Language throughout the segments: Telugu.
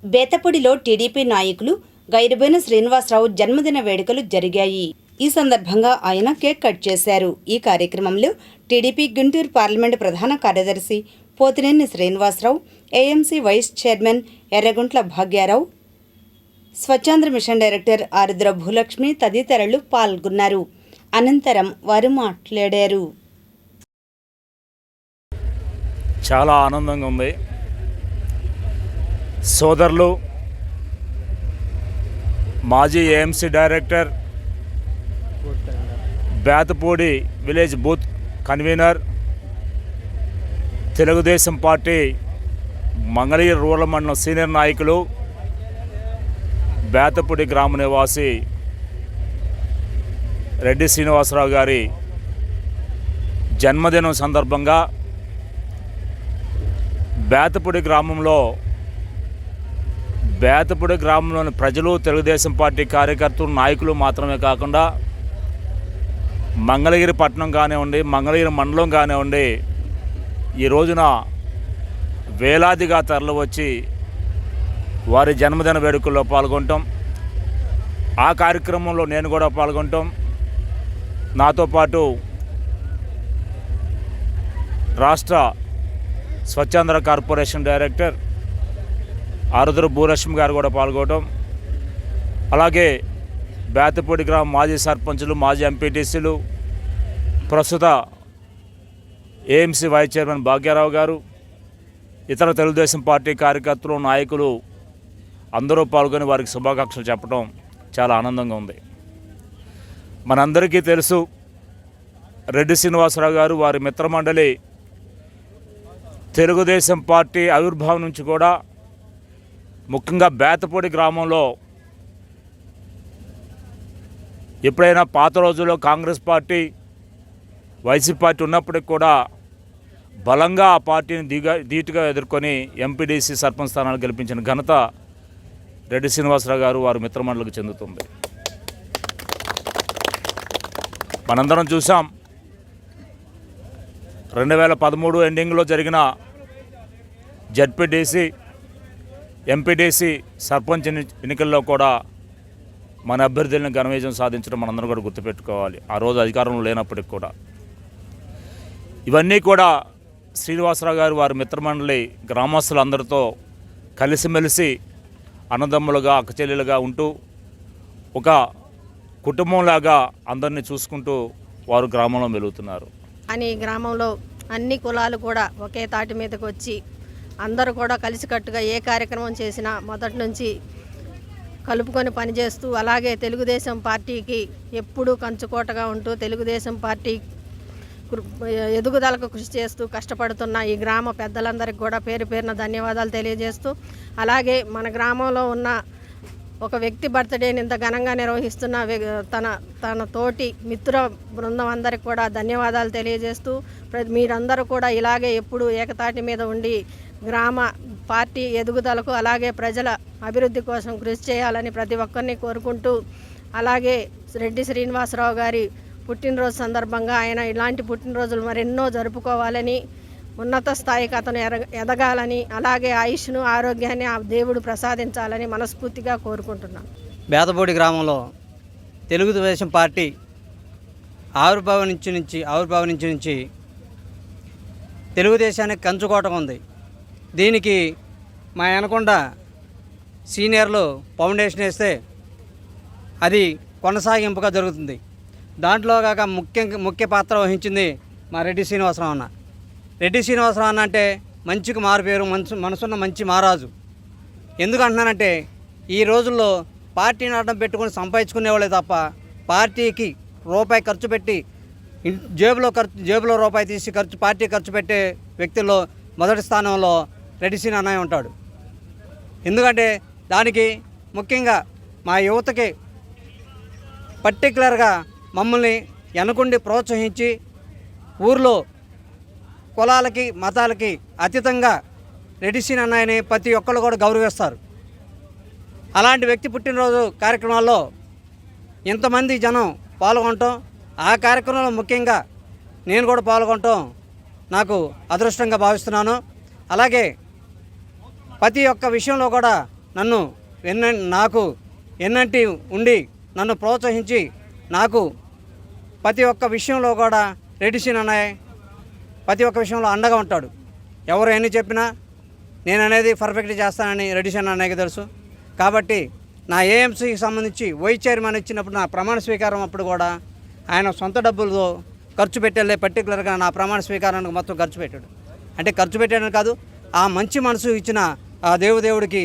బేతపూడిలో టీడీపీ నాయకులు గైరుబోయిన శ్రీనివాసరావు జన్మదిన వేడుకలు జరిగాయి. ఈ సందర్భంగా ఆయన కేక్ కట్ చేశారు. ఈ కార్యక్రమంలో టీడీపీ గుంటూరు పార్లమెంటు ప్రధాన కార్యదర్శి Pothineni Srinivasarao, AMC vice chairman Erraguntla Bhagyarao, Swachhandhra mission director Arudra Bhulakshmi తదితరులు పాల్గొన్నారు. అనంతరం వారు మాట్లాడారు. చాలా ఆనందంగా ఉంది. సోదరులు మాజీ AMC director, Bethapudi village booth convener, Telugu Desam party Mangalagiri rural మండలం సీనియర్ నాయకులు, బేతపూడి గ్రామ నివాసి రెడ్డి శ్రీనివాసరావు గారి జన్మదినం సందర్భంగా బేతపూడి గ్రామంలోని ప్రజలు, తెలుగుదేశం పార్టీ కార్యకర్తలు, నాయకులు మాత్రమే కాకుండా మంగళగిరి పట్టణం కానివ్వండి, మంగళగిరి మండలం కానివ్వండి, ఈ రోజున వేలాదిగా తరలి వచ్చి వారి జన్మదిన వేడుకల్లో పాల్గొనటం, ఆ కార్యక్రమంలో నేను కూడా పాల్గొనటం, నాతో పాటు రాష్ట్ర స్వచ్ఛాంధ్ర కార్పొరేషన్ డైరెక్టర్ ఆరుద్ర భూలక్ష్మి గారు కూడా పాల్గొనడం, అలాగే బేతపూడి గ్రామ మాజీ సర్పంచులు, మాజీ ఎంపీటీసీలు, ప్రస్తుత ఏఎంసీ వైస్ చైర్మన్ భాగ్యారావు గారు, ఇతర తెలుగుదేశం పార్టీ కార్యకర్తలు, నాయకులు అందరూ పాల్గొని వారికి శుభాకాంక్షలు చెప్పడం చాలా ఆనందంగా ఉంది. మనందరికీ తెలుసు, రెడ్డి శ్రీనివాసరావు గారు, వారి మిత్రమండలి తెలుగుదేశం పార్టీ ఆవిర్భావం నుంచి కూడా ముఖ్యంగా బేతపూడి గ్రామంలో ఎప్పుడైనా పాత రోజుల్లో కాంగ్రెస్ పార్టీ, వైసీపీ పార్టీ ఉన్నప్పటికి కూడా బలంగా ఆ పార్టీని ధీటుగా ఎదుర్కొని ఎంపీడీసీ సర్పంచ్ స్థానాలు గెలిపించిన ఘనత రెడ్డి శ్రీనివాసరావు గారు, వారి మిత్రమండలికి చెందుతుంది. మనందరం చూసాం, 2013 ఎండింగ్లో జరిగిన జడ్పీటీసీ, ఎంపీడీసీ సర్పంచ్ ఎన్నికల్లో కూడా మన అభ్యర్థులను ఘన విజయం సాధించడం మనందరం కూడా గుర్తుపెట్టుకోవాలి. ఆ రోజు అధికారంలో లేనప్పటికి కూడా ఇవన్నీ కూడా శ్రీనివాసరావు గారు, వారి మిత్రమండలి గ్రామస్తులందరితో కలిసిమెలిసి అన్నదమ్ములుగా, అక్కచెల్లెలుగా ఉంటూ ఒక కుటుంబంలాగా అందరినీ చూసుకుంటూ వారు గ్రామంలో మెలుగుతున్నారు. అని గ్రామంలో అన్ని కులాలు కూడా ఒకే తాటి మీదకి వచ్చి అందరూ కూడా కలిసికట్టుగా ఏ కార్యక్రమం చేసినా మొదటి నుంచి కలుపుకొని పనిచేస్తూ, అలాగే తెలుగుదేశం పార్టీకి ఎప్పుడూ కంచుకోటగా ఉంటూ తెలుగుదేశం పార్టీ ఎదుగుదలకు కృషి చేస్తూ కష్టపడుతున్న ఈ గ్రామ పెద్దలందరికీ కూడా పేరు పేరున ధన్యవాదాలు తెలియజేస్తూ, అలాగే మన గ్రామంలో ఉన్న ఒక వ్యక్తి బర్త్డేని ఇంత ఘనంగా నిర్వహిస్తున్న తన తోటి మిత్ర బృందం అందరికి కూడా ధన్యవాదాలు తెలియజేస్తూ, మీరందరూ కూడా ఇలాగే ఎప్పుడు ఏకతాటి మీద ఉండి గ్రామ పార్టీ ఎదుగుదలకు, అలాగే ప్రజల అభివృద్ధి కోసం కృషి చేయాలని ప్రతి ఒక్కరిని కోరుకుంటూ, అలాగే రెడ్డి శ్రీనివాసరావు గారి పుట్టినరోజు సందర్భంగా ఆయన ఇలాంటి పుట్టినరోజులు మరెన్నో జరుపుకోవాలని, ఉన్నత స్థాయికి అతను ఎదగాలని, అలాగే ఆయుష్ను, ఆరోగ్యాన్ని ఆ దేవుడు ప్రసాదించాలని మనస్ఫూర్తిగా కోరుకుంటున్నాను. బేతపూడి గ్రామంలో తెలుగుదేశం పార్టీ ఆవిర్భావం నుంచి తెలుగుదేశానికి కంచుకోవటం ఉంది. దీనికి మా అనకొండ సీనియర్లు ఫౌండేషన్ వేస్తే అది కొనసాగింపుగా జరుగుతుంది. దాంట్లో కాక ముఖ్య పాత్ర వహించింది మా రెడ్డి శ్రీనివాసరావు అన్న. రెడ్డి శ్రీనివాసరావు అన్న అంటే మంచికి మారుపేరు, మనసున్న మంచి మహారాజు. ఎందుకు అంటున్నానంటే, ఈ రోజుల్లో పార్టీని అడ్డం పెట్టుకుని సంపాదించుకునేవాళ్ళే తప్ప పార్టీకి రూపాయి ఖర్చు పెట్టి జేబులో రూపాయి తీసి పార్టీ ఖర్చు పెట్టే వ్యక్తుల్లో మొదటి స్థానంలో రెడ్డి శ్రీని అన్నయ్య ఉంటాడు. ఎందుకంటే దానికి ముఖ్యంగా మా యువతకి పర్టికులర్గా మమ్మల్ని వెనకుండి ప్రోత్సహించి ఊర్లో కులాలకి, మతాలకి అతీతంగా రెడ్డి శ్రీని అన్నయ్యని ప్రతి ఒక్కళ్ళు కూడా గౌరవిస్తారు. అలాంటి వ్యక్తి పుట్టినరోజు కార్యక్రమాల్లో ఇంతమంది జనం పాల్గొనటం, ఆ కార్యక్రమంలో ముఖ్యంగా నేను కూడా పాల్గొనటం నాకు అదృష్టంగా భావిస్తున్నాను. అలాగే ప్రతి ఒక్క విషయంలో కూడా నన్ను నాకు ఎన్నంటి ఉండి నన్ను ప్రోత్సహించి నాకు ప్రతి ఒక్క విషయంలో కూడా రెడ్డి సీన్ అన్నయ్య ప్రతి ఒక్క విషయంలో అండగా ఉంటాడు. ఎవరు ఎన్ని చెప్పినా నేను అనేది పర్ఫెక్ట్ చేస్తానని రెడ్డి సీన్ అన్నయ్యకి తెలుసు. కాబట్టి నా ఏఎంసీకి సంబంధించి వైస్ చైర్మన్ ఇచ్చినప్పుడు నా ప్రమాణ స్వీకారం అప్పుడు కూడా ఆయన సొంత డబ్బులతో ఖర్చు పెట్టలే. పర్టికులర్గా నా ప్రమాణ స్వీకారానికి మొత్తం ఖర్చు పెట్టాడు. అంటే ఖర్చు పెట్టాడని కాదు, ఆ మంచి మనసు ఇచ్చిన ఆ దేవుడికి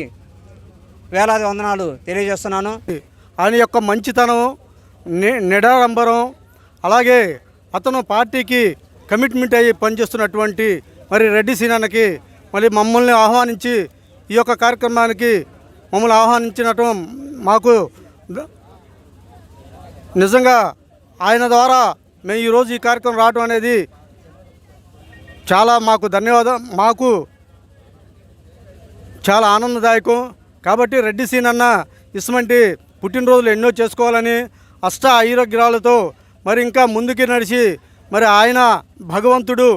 వేలాది వందనాలు తెలియజేస్తున్నాను. ఆయన యొక్క మంచితనం, నిడారంబరం, అలాగే అతను పార్టీకి కమిట్మెంట్ అయ్యి పనిచేస్తున్నటువంటి మరి రెడ్డి సీనన్నకి మరి మమ్మల్ని ఆహ్వానించి ఈ యొక్క కార్యక్రమానికి మమ్మల్ని ఆహ్వానించినట్టు మాకు నిజంగా ఆయన ద్వారా మేము ఈరోజు ఈ కార్యక్రమం రావడం అనేది చాలా మాకు మాకు చాలా ఆనందదాయకం. కాబట్టి రెడ్డి సీనన్న ఇటువంటి పుట్టినరోజులు ఎన్నో చేసుకోవాలని అష్ట ఆరోగ్యాలతో మరి ఇంకా ముందుకి నడిచి మరి ఆయన భగవంతుడు